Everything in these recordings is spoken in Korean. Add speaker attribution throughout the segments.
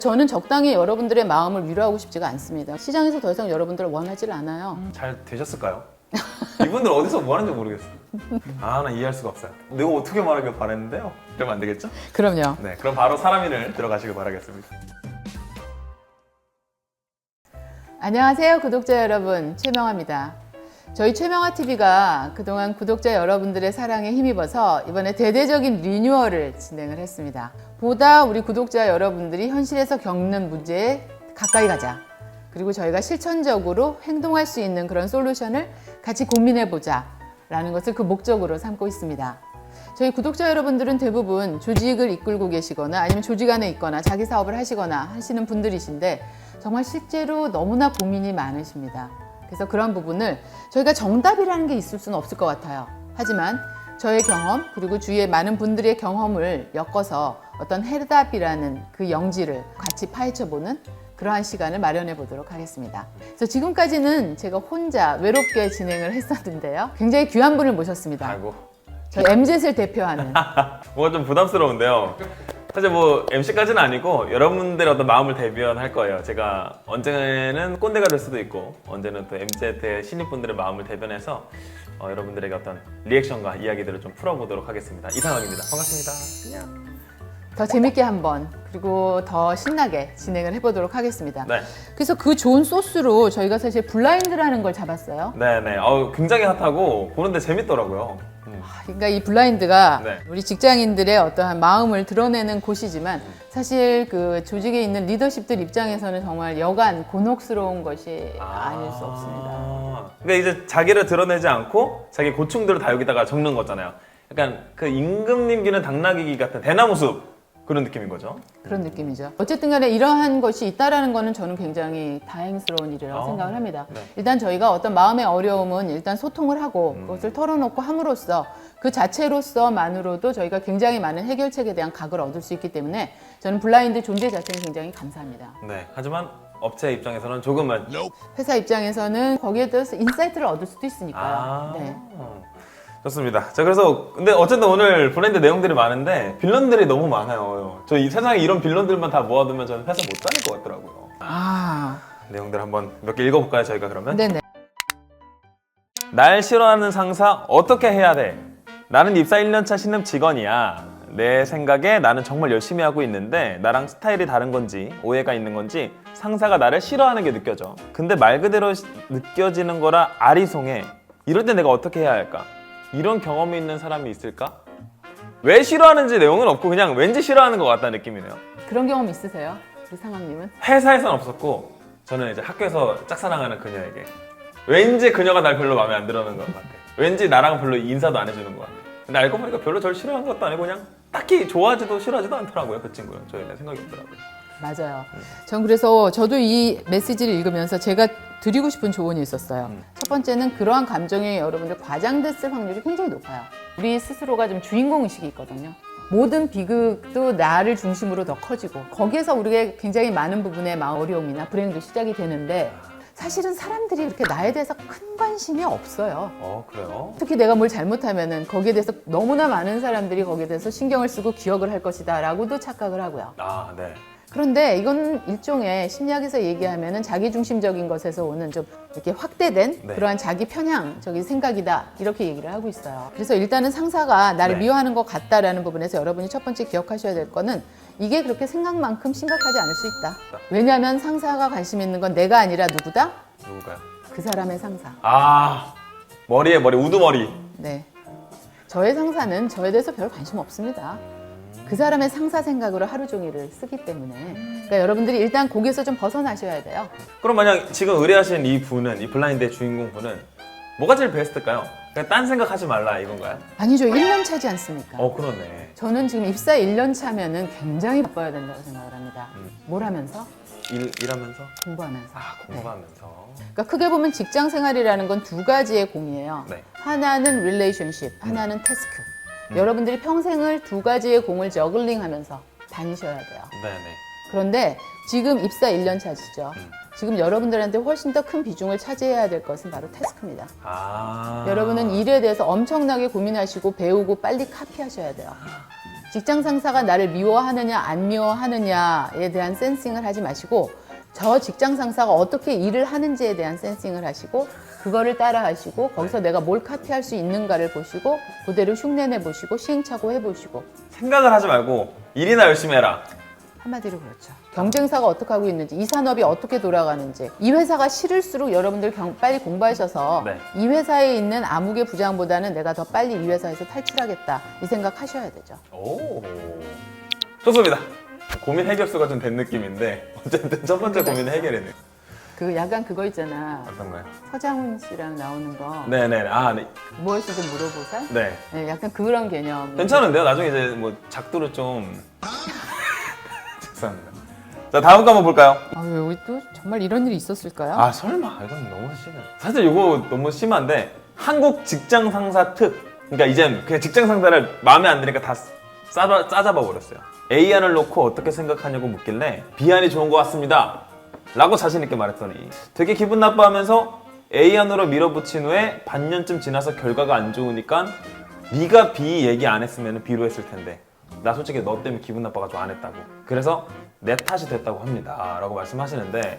Speaker 1: 저는 적당히 여러분들의 마음을 위로하고 싶지가 않습니다. 시장에서 더 이상 여러분들을 원하질 않아요.
Speaker 2: 잘 되셨을까요? 이분들 어디서 뭐 하는지 모르겠어. 나 이해할 수가 없어요. 내가 어떻게 말하길 바랬는데요? 그러면 안 되겠죠?
Speaker 1: 그럼요.
Speaker 2: 네, 그럼 바로 사람인을 들어가시길 바라겠습니다.
Speaker 1: 안녕하세요, 구독자 여러분. 최명아입니다. 저희 최명아TV가 그동안 구독자 여러분들의 사랑에 힘입어서 이번에 대대적인 리뉴얼을 진행을 했습니다. 보다 우리 구독자 여러분들이 현실에서 겪는 문제에 가까이 가자. 그리고 저희가 실천적으로 행동할 수 있는 그런 솔루션을 같이 고민해보자 라는 것을 그 목적으로 삼고 있습니다. 저희 구독자 여러분들은 대부분 조직을 이끌고 계시거나 아니면 조직 안에 있거나 자기 사업을 하시거나 하시는 분들이신데 정말 실제로 너무나 고민이 많으십니다. 그래서 그런 부분을 저희가 정답이라는 게 있을 수는 없을 것 같아요. 하지만 저의 경험 그리고 주위의 많은 분들의 경험을 엮어서 어떤 해답이라는 그 영지를 같이 파헤쳐보는 그러한 시간을 마련해 보도록 하겠습니다. 그래서 지금까지는 제가 혼자 외롭게 진행을 했었는데요. 굉장히 귀한 분을 모셨습니다.
Speaker 2: 아이고.
Speaker 1: 저희 MZ를 대표하는
Speaker 2: 뭔가 좀 부담스러운데요. 사실 뭐 MC까지는 아니고 여러분들의 어떤 마음을 대변할 거예요. 제가 언제는 꼰대가 될 수도 있고 언제는 또 MZ의 신입분들의 마음을 대변해서 여러분들에게 어떤 리액션과 이야기들을 좀 풀어보도록 하겠습니다. 이상학입니다. 반갑습니다.
Speaker 1: 더 재밌게 한번 그리고 더 신나게 진행을 해보도록 하겠습니다.
Speaker 2: 네.
Speaker 1: 그래서 그 좋은 소스로 저희가 사실 블라인드라는 걸 잡았어요.
Speaker 2: 네네. 굉장히 핫하고 보는데 재밌더라고요.
Speaker 1: 그러니까 이 블라인드가
Speaker 2: 네.
Speaker 1: 우리 직장인들의 어떠한 마음을 드러내는 곳이지만 사실 그 조직에 있는 리더십들 입장에서는 정말 여간 곤혹스러운 것이 아닐 수 없습니다.
Speaker 2: 그러니까 이제 자기를 드러내지 않고 자기 고충들을 다 여기다가 적는 거잖아요. 약간 그 임금님기는 당나귀 같은 대나무 숲 그런 느낌인 거죠.
Speaker 1: 그런 느낌이죠. 어쨌든 간에 이러한 것이 있다라는 거는 저는 굉장히 다행스러운 일이라고 생각을 합니다.
Speaker 2: 네.
Speaker 1: 일단 저희가 어떤 마음의 어려움은 일단 소통을 하고 그것을 털어놓고 함으로써 그 자체로서만으로도 저희가 굉장히 많은 해결책에 대한 각을 얻을 수 있기 때문에 저는 블라인드 존재 자체는 굉장히 감사합니다.
Speaker 2: 네. 하지만 업체 입장에서는 조금은
Speaker 1: 회사 입장에서는 거기에 대해서 인사이트를 얻을 수도 있으니까요. 네.
Speaker 2: 좋습니다. 자, 그래서 근데 어쨌든 오늘 브랜드 내용들이 많은데 빌런들이 너무 많아요. 저 이 세상에 이런 빌런들만 다 모아두면 저는 회사 못 다닐 것 같더라고요. 내용들 한번 몇 개 읽어볼까요, 저희가 그러면?
Speaker 1: 네네.
Speaker 2: 날 싫어하는 상사 어떻게 해야 돼? 나는 입사 1년차 신입 직원이야. 내 생각에 나는 정말 열심히 하고 있는데 나랑 스타일이 다른 건지 오해가 있는 건지 상사가 나를 싫어하는 게 느껴져. 근데 말 그대로 느껴지는 거라 아리송해. 이럴 때 내가 어떻게 해야 할까? 이런 경험이 있는 사람이 있을까? 왜 싫어하는지 내용은 없고 그냥 왠지 싫어하는 것 같다는 느낌이네요.
Speaker 1: 그런 경험 있으세요? 우리 상황님은?
Speaker 2: 회사에서는 없었고 저는 이제 학교에서 짝사랑하는 그녀에게 왠지 그녀가 날 별로 마음에 안 들어하는 것 같아. 왠지 나랑 별로 인사도 안 해주는 것 같아. 근데 알고 보니까 별로 저를 싫어하는 것도 아니고 그냥 딱히 좋아하지도 싫어하지도 않더라고요. 그 친구는. 저희는 생각이 없더라고요.
Speaker 1: 맞아요. 전 그래서 저도 이 메시지를 읽으면서 제가 드리고 싶은 조언이 있었어요. 첫 번째는 그러한 감정이 여러분들 과장됐을 확률이 굉장히 높아요. 우리 스스로가 좀 주인공의식이 있거든요. 모든 비극도 나를 중심으로 더 커지고 거기에서 우리가 굉장히 많은 부분의 어려움이나 불행도 시작이 되는데 사실은 사람들이 이렇게 나에 대해서 큰 관심이 없어요.
Speaker 2: 그래요?
Speaker 1: 특히 내가 뭘 잘못하면은 거기에 대해서 너무나 많은 사람들이 거기에 대해서 신경을 쓰고 기억을 할 것이다 라고도 착각을 하고요.
Speaker 2: 네.
Speaker 1: 그런데 이건 일종의 심리학에서 얘기하면은 자기중심적인 것에서 오는 좀 이렇게 확대된
Speaker 2: 네.
Speaker 1: 그러한 자기 편향적인 생각이다 이렇게 얘기를 하고 있어요. 그래서 일단은 상사가 나를
Speaker 2: 네.
Speaker 1: 미워하는 것 같다라는 부분에서 여러분이 첫 번째 기억하셔야 될 거는 이게 그렇게 생각만큼 심각하지 않을 수 있다. 왜냐하면 상사가 관심 있는 건 내가 아니라 누구다?
Speaker 2: 누굴까요?
Speaker 1: 그 사람의 상사.
Speaker 2: 머리에 머리, 우두머리.
Speaker 1: 네. 저의 상사는 저에 대해서 별 관심 없습니다. 그 사람의 상사 생각으로 하루 종일을 쓰기 때문에 그러니까 여러분들이 일단 거기서 좀 벗어나셔야 돼요.
Speaker 2: 그럼 만약 지금 의뢰하신 이 분은, 이 블라인드의 주인공 분은 뭐가 제일 베스트일까요? 그냥 딴 생각하지 말라 이건가요?
Speaker 1: 아니죠. 1년 차지 않습니까?
Speaker 2: 그러네.
Speaker 1: 저는 지금 입사 1년 차면은 굉장히 바빠야 된다고 생각을 합니다. 뭘 하면서?
Speaker 2: 일하면서?
Speaker 1: 공부하면서.
Speaker 2: 공부하면서.
Speaker 1: 그러니까 크게 보면 직장 생활이라는 건 두 가지의 공이에요.
Speaker 2: 네.
Speaker 1: 하나는 릴레이션십, 하나는 태스크. 여러분들이 평생을 두 가지의 공을 저글링 하면서 다니셔야 돼요.
Speaker 2: 네네.
Speaker 1: 그런데 지금 입사 1년 차시죠. 지금 여러분들한테 훨씬 더 큰 비중을 차지해야 될 것은 바로 태스크입니다. 여러분은 일에 대해서 엄청나게 고민하시고 배우고 빨리 카피하셔야 돼요. 직장 상사가 나를 미워하느냐 안 미워하느냐에 대한 센싱을 하지 마시고 저 직장 상사가 어떻게 일을 하는지에 대한 센싱을 하시고 그거를 따라 하시고 거기서 내가 뭘 카피할 수 있는가를 보시고 그대로 흉내내 보시고 시행착오 해보시고
Speaker 2: 생각을 하지 말고 일이나 열심히 해라.
Speaker 1: 한마디로 그렇죠. 경쟁사가 어떻게 하고 있는지, 이 산업이 어떻게 돌아가는지, 이 회사가 싫을수록 여러분들 빨리 공부하셔서
Speaker 2: 네.
Speaker 1: 이 회사에 있는 아무개 부장보다는 내가 더 빨리 이 회사에서 탈출하겠다 이 생각 하셔야 되죠.
Speaker 2: 오, 좋습니다. 고민 해결수가 좀 된 느낌인데 어쨌든 첫 번째 고민 해결했네요.
Speaker 1: 그 약간 그거 있잖아.
Speaker 2: 어떤가요?
Speaker 1: 서장훈 씨랑 나오는 거
Speaker 2: 네네. 아, 네.
Speaker 1: 무엇이든 물어보살?
Speaker 2: 네.
Speaker 1: 네, 약간 그런 개념.
Speaker 2: 괜찮은데요? 나중에 이제 뭐 작두를 좀 죄송합니다. 자, 다음 거 한번 볼까요?
Speaker 1: 아, 왜 여기 또 정말 이런 일이 있었을까요?
Speaker 2: 아, 설마 이건 너무 심해. 사실 이거 너무 심한데 한국 직장 상사 특. 그러니까 이젠 그냥 직장 상사를 마음에 안 드니까 다 싸잡아 버렸어요. A안을 놓고 어떻게 생각하냐고 묻길래 B안이 좋은 것 같습니다. 라고 자신 있게 말했더니 되게 기분 나빠하면서 A안으로 밀어붙인 후에 반년쯤 지나서 결과가 안 좋으니까 네가 B 얘기 안 했으면 B로 했을 텐데 나 솔직히 너 때문에 기분 나빠가지고 안 했다고. 그래서 내 탓이 됐다고 합니다. 라고 말씀하시는데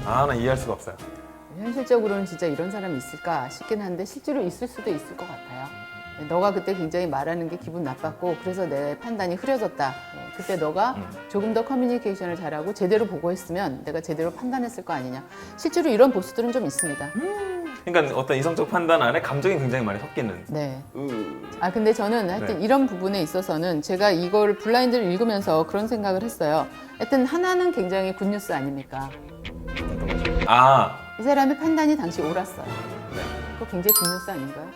Speaker 2: 아, 나 이해할 수가 없어요.
Speaker 1: 현실적으로는 진짜 이런 사람이 있을까 싶긴 한데 실제로 있을 수도 있을 것 같아요. 너가 그때 굉장히 말하는 게 기분 나빴고 그래서 내 판단이 흐려졌다. 그때 너가 조금 더 커뮤니케이션을 잘하고 제대로 보고했으면 내가 제대로 판단했을 거 아니냐. 실제로 이런 보수들은 좀 있습니다.
Speaker 2: 그러니까 어떤 이성적 판단 안에 감정이 굉장히 많이 섞이는.
Speaker 1: 네. 아 근데 저는 하여튼 이런 부분에 있어서는 제가 이걸 블라인드를 읽으면서 그런 생각을 했어요. 하여튼 하나는 굉장히 굿뉴스 아닙니까?
Speaker 2: 아,
Speaker 1: 이 사람의 판단이 당시 옳았어요.
Speaker 2: 네.
Speaker 1: 그거 굉장히 굿뉴스 아닌가요?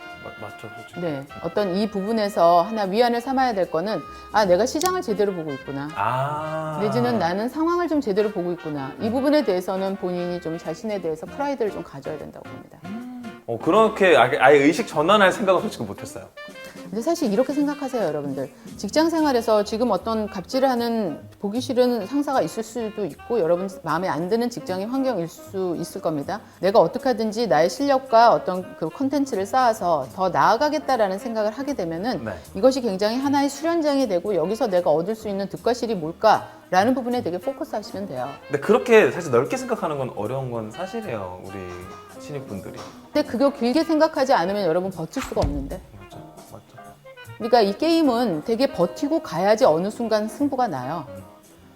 Speaker 2: 맞죠, 솔직히.
Speaker 1: 네. 어떤 이 부분에서 하나 위안을 삼아야 될 거는 아 내가 시장을 제대로 보고 있구나.
Speaker 2: 아.
Speaker 1: 내지는 나는 상황을 좀 제대로 보고 있구나. 이 부분에 대해서는 본인이 좀 자신에 대해서 프라이드를 좀 가져야 된다고 봅니다.
Speaker 2: 그렇게 아예 의식 전환할 생각은 솔직히 못했어요.
Speaker 1: 근데 사실 이렇게 생각하세요, 여러분들. 직장 생활에서 지금 어떤 갑질하는 보기 싫은 상사가 있을 수도 있고 여러분 마음에 안 드는 직장의 환경일 수 있을 겁니다. 내가 어떻게 하든지 나의 실력과 어떤 그 컨텐츠를 쌓아서 더 나아가겠다라는 생각을 하게 되면은
Speaker 2: 네.
Speaker 1: 이것이 굉장히 하나의 수련장이 되고 여기서 내가 얻을 수 있는 득과 실이 뭘까라는 부분에 되게 포커스 하시면 돼요.
Speaker 2: 근데 그렇게 사실 넓게 생각하는 건 어려운 건 사실이에요, 우리 신입분들이.
Speaker 1: 근데 그거 길게 생각하지 않으면 여러분 버틸 수가 없는데.
Speaker 2: 맞죠.
Speaker 1: 그러니까 이 게임은 되게 버티고 가야지 어느 순간 승부가 나요.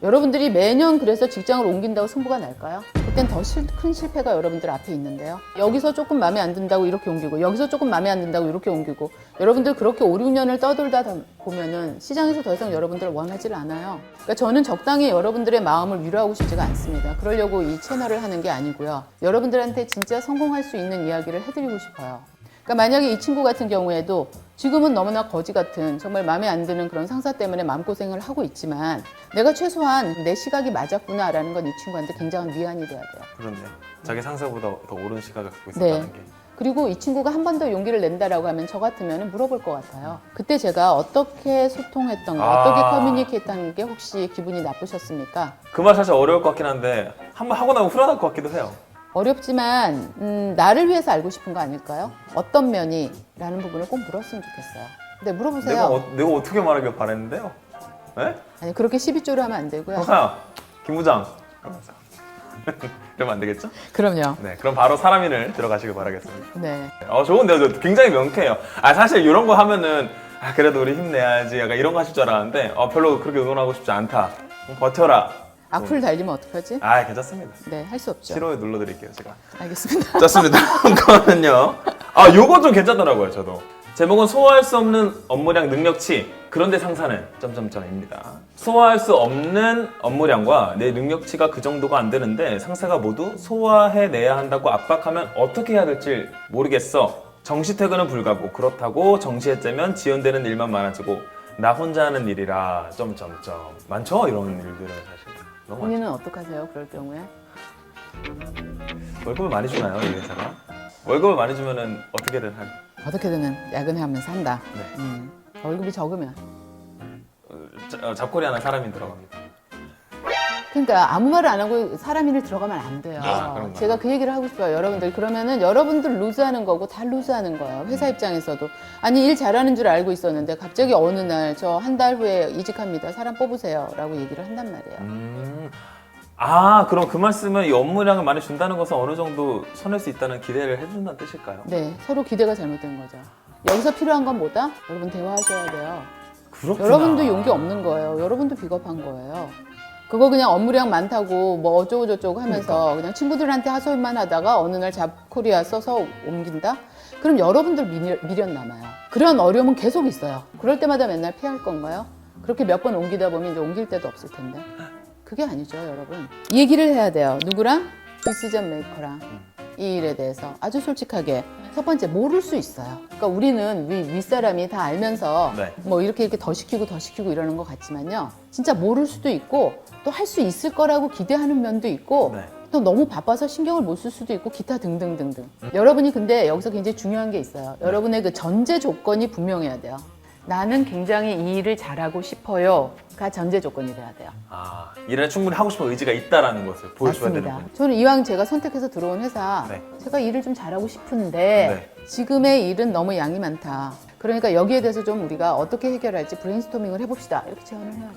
Speaker 1: 여러분들이 매년 그래서 직장을 옮긴다고 승부가 날까요? 그땐 더 큰 실패가 여러분들 앞에 있는데요. 여기서 조금 마음에 안 든다고 이렇게 옮기고 여기서 조금 마음에 안 든다고 이렇게 옮기고 여러분들 그렇게 5, 6년을 떠돌다 보면은 시장에서 더 이상 여러분들을 원하지를 않아요. 그러니까 저는 적당히 여러분들의 마음을 위로하고 싶지가 않습니다. 그러려고 이 채널을 하는 게 아니고요. 여러분들한테 진짜 성공할 수 있는 이야기를 해드리고 싶어요. 그러니까 만약에 이 친구 같은 경우에도 지금은 너무나 거지 같은 정말 마음에 안 드는 그런 상사 때문에 마음고생을 하고 있지만 내가 최소한 내 시각이 맞았구나라는 건 이 친구한테 굉장한 위안이 돼야 돼요.
Speaker 2: 그렇네. 자기 상사보다 더 옳은 시각을 갖고 있었다는
Speaker 1: 네.
Speaker 2: 게.
Speaker 1: 그리고 이 친구가 한 번 더 용기를 낸다라고 하면 저 같으면 물어볼 것 같아요. 그때 제가 어떻게 소통했던가, 어떻게 커뮤니케이트한 게 혹시 기분이 나쁘셨습니까?
Speaker 2: 그 말 사실 어려울 것 같긴 한데 한번 하고 나면 후련할 것 같기도 해요.
Speaker 1: 어렵지만 나를 위해서 알고 싶은 거 아닐까요? 어떤 면이? 라는 부분을 꼭 물었으면 좋겠어요. 근데 물어보세요.
Speaker 2: 내가 어떻게 말하길 바랬는데요? 네?
Speaker 1: 아니 그렇게 12조로 하면 안 되고요.
Speaker 2: 형사야, 김 부장. 이러면 안 되겠죠?
Speaker 1: 그럼요.
Speaker 2: 네, 그럼 바로 사람인을 들어가시길 바라겠습니다.
Speaker 1: 네.
Speaker 2: 좋은데요. 저 굉장히 명쾌해요. 사실 이런 거 하면은 그래도 우리 힘내야지 약간 이런 거 하실 줄 알았는데 별로 그렇게 응원하고 싶지 않다. 버텨라.
Speaker 1: 악플 달리면 어떡하지?
Speaker 2: 괜찮습니다.
Speaker 1: 네, 할 수 없죠.
Speaker 2: 싫어요 눌러드릴게요, 제가.
Speaker 1: 알겠습니다.
Speaker 2: 좋습니다. 그거는요. 요거 좀 괜찮더라고요, 저도. 제목은 소화할 수 없는 업무량 능력치. 그런데 상사는 점점점입니다. 소화할 수 없는 업무량과 내 능력치가 그 정도가 안 되는데 상사가 모두 소화해내야 한다고 압박하면 어떻게 해야 될지 모르겠어. 정시 퇴근은 불가고 그렇다고 정시에 째면 지연되는 일만 많아지고 나 혼자 하는 일이라 점점점 많죠? 이런 일들은 사실. 너무 많죠.
Speaker 1: 본인은 어떡하세요? 그럴 경우에?
Speaker 2: 월급을 많이 주나요, 이 회사가? 월급을 많이 주면은 어떻게든
Speaker 1: 어떻게든 야근하면서 한다.
Speaker 2: 네.
Speaker 1: 월급이 적으면.
Speaker 2: 잡코리아나 사람이 들어갑니다.
Speaker 1: 그러니까 아무 말을 안 하고 사람 일을 들어가면 안 돼요.
Speaker 2: 그런가요?
Speaker 1: 제가 그 얘기를 하고 싶어요. 여러분들 그러면은 여러분들 루즈하는 거고 다 루즈하는 거예요. 회사 입장에서도. 아니 일 잘하는 줄 알고 있었는데 갑자기 어느 날 저 한 달 후에 이직합니다. 사람 뽑으세요. 라고 얘기를 한단 말이에요.
Speaker 2: 그럼 그 말씀은 이 업무량을 많이 준다는 것은 어느 정도 쳐낼 수 있다는 기대를 해준다는 뜻일까요?
Speaker 1: 네, 서로 기대가 잘못된 거죠. 여기서 필요한 건 뭐다? 여러분 대화하셔야 돼요.
Speaker 2: 그렇구나.
Speaker 1: 여러분도 용기 없는 거예요. 여러분도 비겁한 거예요. 그거 그냥 업무량 많다고 뭐 어쩌고 저쩌고 하면서 그냥 친구들한테 하소연만 하다가 어느 날 잡코리아 써서 옮긴다? 그럼 여러분들 미련 남아요. 그런 어려움은 계속 있어요. 그럴 때마다 맨날 피할 건가요? 그렇게 몇 번 옮기다 보면 이제 옮길 데도 없을 텐데. 그게 아니죠, 여러분. 이 얘기를 해야 돼요. 누구랑? 디시전 메이커랑. 이 일에 대해서 아주 솔직하게. 첫 번째, 모를 수 있어요. 그러니까 우리는 윗사람이 다 알면서
Speaker 2: 네.
Speaker 1: 뭐 이렇게 더 시키고 이러는 것 같지만요. 진짜 모를 수도 있고 또 할 수 있을 거라고 기대하는 면도 있고
Speaker 2: 네.
Speaker 1: 또 너무 바빠서 신경을 못 쓸 수도 있고 기타 등등등등. 여러분이 근데 여기서 굉장히 중요한 게 있어요. 여러분의 그 전제 조건이 분명해야 돼요. 나는 굉장히 이 일을 잘하고 싶어요가 전제 조건이 돼야 돼요.
Speaker 2: 일을 충분히 하고 싶은 의지가 있다라는 것을 보여줘야 되는
Speaker 1: 맞습니다.
Speaker 2: 거예요.
Speaker 1: 저는 이왕 제가 선택해서 들어온 회사,
Speaker 2: 네.
Speaker 1: 제가 일을 좀 잘하고 싶은데 지금의 일은 너무 양이 많다. 그러니까 여기에 대해서 좀 우리가 어떻게 해결할지 브레인스토밍을 해봅시다. 이렇게 제안을 해요.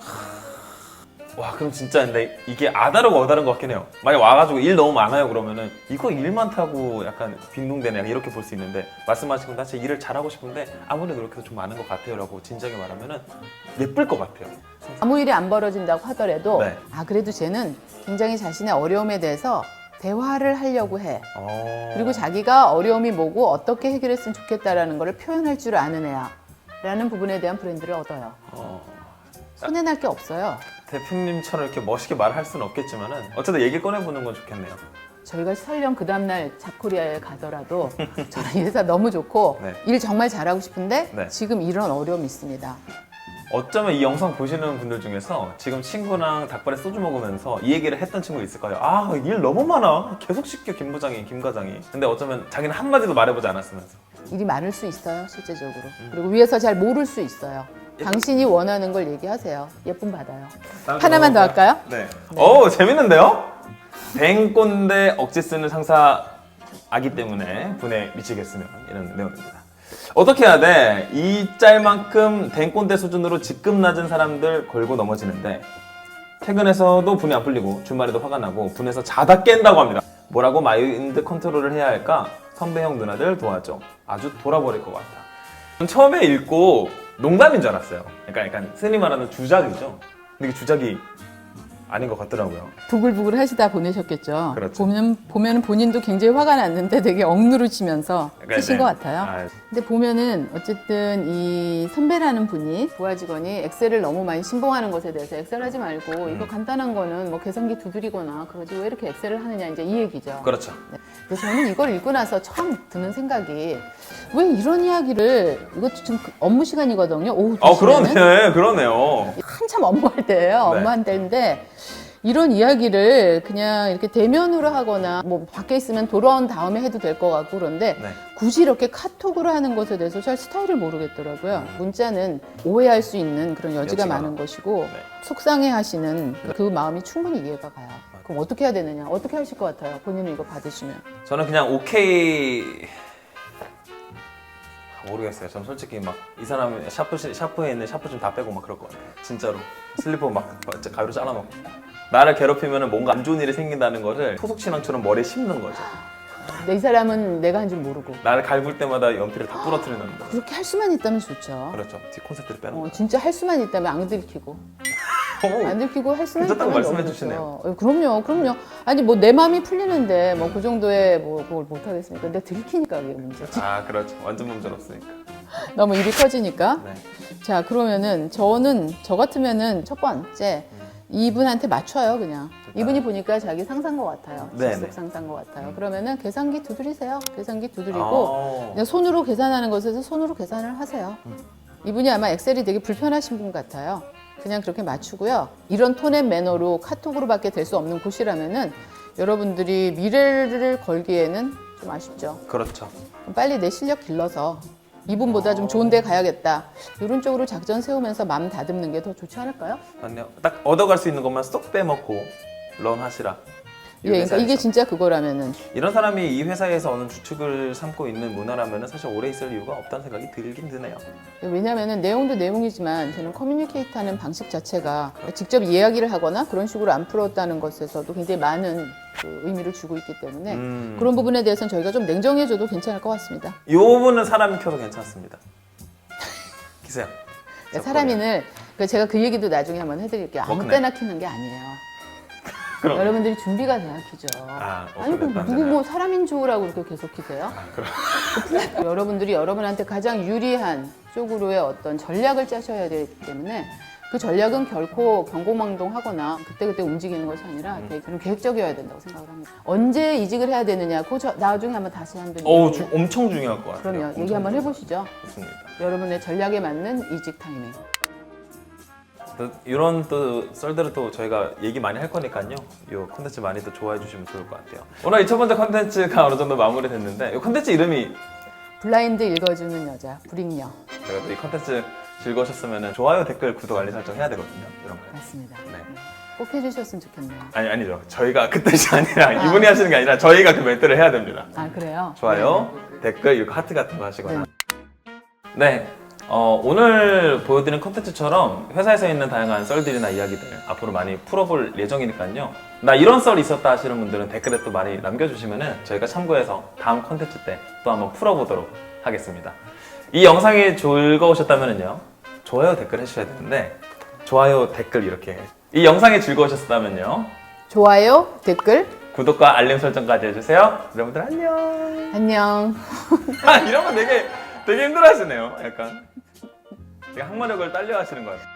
Speaker 2: 와, 그럼 진짜 근데 이게 아다르고 어다른 것 같긴 해요. 만약 와가지고 일 너무 많아요 그러면은 이거 일 많다고 약간 빈둥대네 이렇게 볼 수 있는데, 말씀하신 건 진짜 일을 잘하고 싶은데 아무리 노력해도 좀 많은 것 같아요 라고 진작에 말하면은 예쁠 것 같아요.
Speaker 1: 아무 일이 안 벌어진다고 하더라도
Speaker 2: 네.
Speaker 1: 그래도 쟤는 굉장히 자신의 어려움에 대해서 대화를 하려고 해. 그리고 자기가 어려움이 뭐고 어떻게 해결했으면 좋겠다라는 걸 표현할 줄 아는 애야 라는 부분에 대한 브랜드를 얻어요. 손해날 게 없어요.
Speaker 2: 대표님처럼 이렇게 멋있게 말할 수는 없겠지만은 어쨌든 얘기 꺼내보는 건 좋겠네요.
Speaker 1: 저희가 설령 그 다음날 잡코리아에 가더라도 저는 이 회사 너무 좋고
Speaker 2: 네.
Speaker 1: 일 정말 잘하고 싶은데
Speaker 2: 네.
Speaker 1: 지금 이런 어려움이 있습니다.
Speaker 2: 어쩌면 이 영상 보시는 분들 중에서 지금 친구랑 닭발에 소주 먹으면서 이 얘기를 했던 친구 있을 거예요. 일 너무 많아. 계속 시켜 김 부장이, 김 과장이. 근데 어쩌면 자기는 한마디도 말해보지 않았으면서.
Speaker 1: 일이 많을 수 있어요, 실제적으로. 그리고 위에서 잘 모를 수 있어요. 당신이 원하는 걸 얘기하세요. 예쁨 받아요. 하나만 더 할까요?
Speaker 2: 네. 재밌는데요? 뱅꼰대 억지 쓰는 상사 아기 때문에 분에 미치겠으면 이런 내용입니다. 어떻게 해야 돼? 이 짤만큼 뱅꼰대 수준으로 직급 낮은 사람들 걸고 넘어지는데 퇴근해서도 분이 안 풀리고 주말에도 화가 나고 분해서 자다 깬다고 합니다. 뭐라고 마인드 컨트롤을 해야 할까? 선배형 누나들 도와줘. 아주 돌아버릴 것 같아. 처음에 읽고 농담인 줄 알았어요. 약간 흔히 말하는 주작이죠. 근데 이게 주작이 아닌 것 같더라고요.
Speaker 1: 부글부글 하시다 보내셨겠죠.
Speaker 2: 그렇죠.
Speaker 1: 보면은 본인도 굉장히 화가 났는데 되게 억누르시면서 쓰신 것 같아요. 근데 보면은 어쨌든 이 선배라는 분이 부하 직원이 엑셀을 너무 많이 신봉하는 것에 대해서 엑셀 하지 말고 이거 간단한 거는 뭐 계산기 두드리거나 그러지 왜 이렇게 엑셀을 하느냐 이제 이 얘기죠.
Speaker 2: 그렇죠.
Speaker 1: 네. 근데 저는 이걸 읽고 나서 처음 드는 생각이 왜 이런 이야기를 이것도 지금 업무 시간이거든요. 오후 2시면은
Speaker 2: 그러네요.
Speaker 1: 한참 업무할 때예요.
Speaker 2: 네.
Speaker 1: 업무할 때인데 이런 이야기를 그냥 이렇게 대면으로 하거나 뭐 밖에 있으면 돌아온 다음에 해도 될 것 같고 그런데
Speaker 2: 네.
Speaker 1: 굳이 이렇게 카톡으로 하는 것에 대해서 잘 스타일을 모르겠더라고요. 문자는 오해할 수 있는 그런 여지가
Speaker 2: 여지가
Speaker 1: 많은 것이고
Speaker 2: 네.
Speaker 1: 속상해하시는 그 마음이 충분히 이해가 가요. 그럼 어떻게 해야 되느냐? 어떻게 하실 것 같아요? 본인은 이거 받으시면.
Speaker 2: 저는 그냥 오케이 모르겠어요. 저는 솔직히 막 이 사람 샤프에 있는 샤프 좀 다 빼고 막 그럴 것 같아요. 진짜로 슬리퍼 막 가위로 잘라먹고 나를 괴롭히면 뭔가 안 좋은 일이 생긴다는 것을 토속신앙처럼 머리에 심는 거죠.
Speaker 1: 근데 이 사람은 내가 한 줄 모르고
Speaker 2: 나를 갈굴 때마다 연필을 다 부러뜨리는 거.
Speaker 1: 그렇게 할 수만 있다면 좋죠.
Speaker 2: 그렇죠. 뒤 콘센트를 빼는 거.
Speaker 1: 진짜 할 수만 있다면 안 들키고 안 들키고 할 수만
Speaker 2: 괜찮다고
Speaker 1: 있다면
Speaker 2: 말씀해
Speaker 1: 너무
Speaker 2: 주시네요.
Speaker 1: 좋죠. 그럼요. 아니 뭐 내 마음이 풀리는데 뭐 그 정도의 뭐 그걸 못 하겠습니까? 근데 들키니까 그게 문제지.
Speaker 2: 그렇죠. 완전 몸전없으니까.
Speaker 1: 너무 일이 커지니까.
Speaker 2: 네.
Speaker 1: 자 그러면은 저 같으면은 첫 번째 이분한테 맞춰요 그냥. 이분이 보니까 자기 상사인 것 같아요.
Speaker 2: 네네.
Speaker 1: 직속 상사인 것 같아요. 그러면은 계산기 두드리세요. 계산기 두드리고 그냥 손으로 계산하는 것에서 손으로 계산을 하세요. 이분이 아마 엑셀이 되게 불편하신 분 같아요. 그냥 그렇게 맞추고요. 이런 톤앤 매너로 카톡으로밖에 될 수 없는 곳이라면은 여러분들이 미래를 걸기에는 좀 아쉽죠.
Speaker 2: 그렇죠.
Speaker 1: 그럼 빨리 내 실력 길러서 이분보다 좀 좋은 데 가야겠다. 이런 쪽으로 작전 세우면서 마음 다듬는 게 더 좋지 않을까요?
Speaker 2: 맞네요. 딱 얻어갈 수 있는 것만 쏙 빼먹고 런 하시라. 이
Speaker 1: 예, 그러니까 이게
Speaker 2: 회사에서.
Speaker 1: 진짜 그거라면은
Speaker 2: 이런 사람이 이 회사에서 어느 주축을 삼고 있는 문화라면 사실 오래 있을 이유가 없다는 생각이 들긴 드네요.
Speaker 1: 왜냐하면은 내용도 내용이지만 저는 커뮤니케이트하는 방식 자체가 직접 이야기를 하거나 그런 식으로 안 풀었다는 것에서도 굉장히 많은 그 의미를 주고 있기 때문에 그런 부분에 대해서는 저희가 좀 냉정해져도 괜찮을 것 같습니다.
Speaker 2: 이 부분은 사람이 켜도 괜찮습니다. 기세요.
Speaker 1: 사람인을 제가 그 얘기도 나중에 한번 해드릴게요. 아무
Speaker 2: 워크넷.
Speaker 1: 때나 키는 게 아니에요.
Speaker 2: 그럼.
Speaker 1: 여러분들이 준비가 돼야 키죠.
Speaker 2: 아,
Speaker 1: 아니 그
Speaker 2: 워크넷
Speaker 1: 누구 뭐 사람인 좋으라고 이렇게 계속 키세요?
Speaker 2: 그럼.
Speaker 1: 여러분들이 여러분한테 가장 유리한 쪽으로의 어떤 전략을 짜셔야 되기 때문에 그 전략은 결코 경고망동하거나 그때그때 움직이는 것이 아니라 되게 좀 계획적이어야 된다고 생각을 합니다. 언제 이직을 해야 되느냐, 그거 나중에 한번 다시 한번
Speaker 2: 엄청 중요할 것 같아요.
Speaker 1: 그럼요. 얘기 한번 해보시죠.
Speaker 2: 좋습니다.
Speaker 1: 여러분의 전략에 맞는 이직 타이밍.
Speaker 2: 또 이런 또 썰들은 또 저희가 얘기 많이 할 거니까요. 이 콘텐츠 많이 또 좋아해 주시면 좋을 것 같아요. 오늘 이 첫 번째 콘텐츠가 어느 정도 마무리됐는데 이 콘텐츠 이름이
Speaker 1: 블라인드 읽어주는 여자, 불익녀.
Speaker 2: 제가 또 이 콘텐츠 즐거우셨으면 좋아요, 댓글, 구독, 알림 설정 해야 되거든요. 이런 거.
Speaker 1: 맞습니다.
Speaker 2: 네.
Speaker 1: 꼭 해주셨으면 좋겠네요.
Speaker 2: 아니죠. 저희가 그 뜻이 아니라 이분이 하시는 게 아니라 저희가 그 멘트를 해야 됩니다.
Speaker 1: 아 그래요?
Speaker 2: 좋아요, 댓글, 이렇게 하트 같은 거 하시거나. 네. 오늘 보여드린 콘텐츠처럼 회사에서 있는 다양한 썰들이나 이야기들 앞으로 많이 풀어볼 예정이니까요. 나 이런 썰 있었다 하시는 분들은 댓글에 또 많이 남겨주시면 저희가 참고해서 다음 콘텐츠 때 또 한번 풀어보도록 하겠습니다. 이 영상이 즐거우셨다면요. 좋아요, 댓글 해주셔야 되는데 좋아요, 댓글 이렇게. 이 영상이 즐거우셨다면요.
Speaker 1: 좋아요, 댓글,
Speaker 2: 구독과 알림 설정까지 해주세요. 여러분들 안녕.
Speaker 1: 안녕.
Speaker 2: 이런 거 되게 힘들어 하시네요. 약간. 되게 항마력을 딸려 하시는 것 같아요.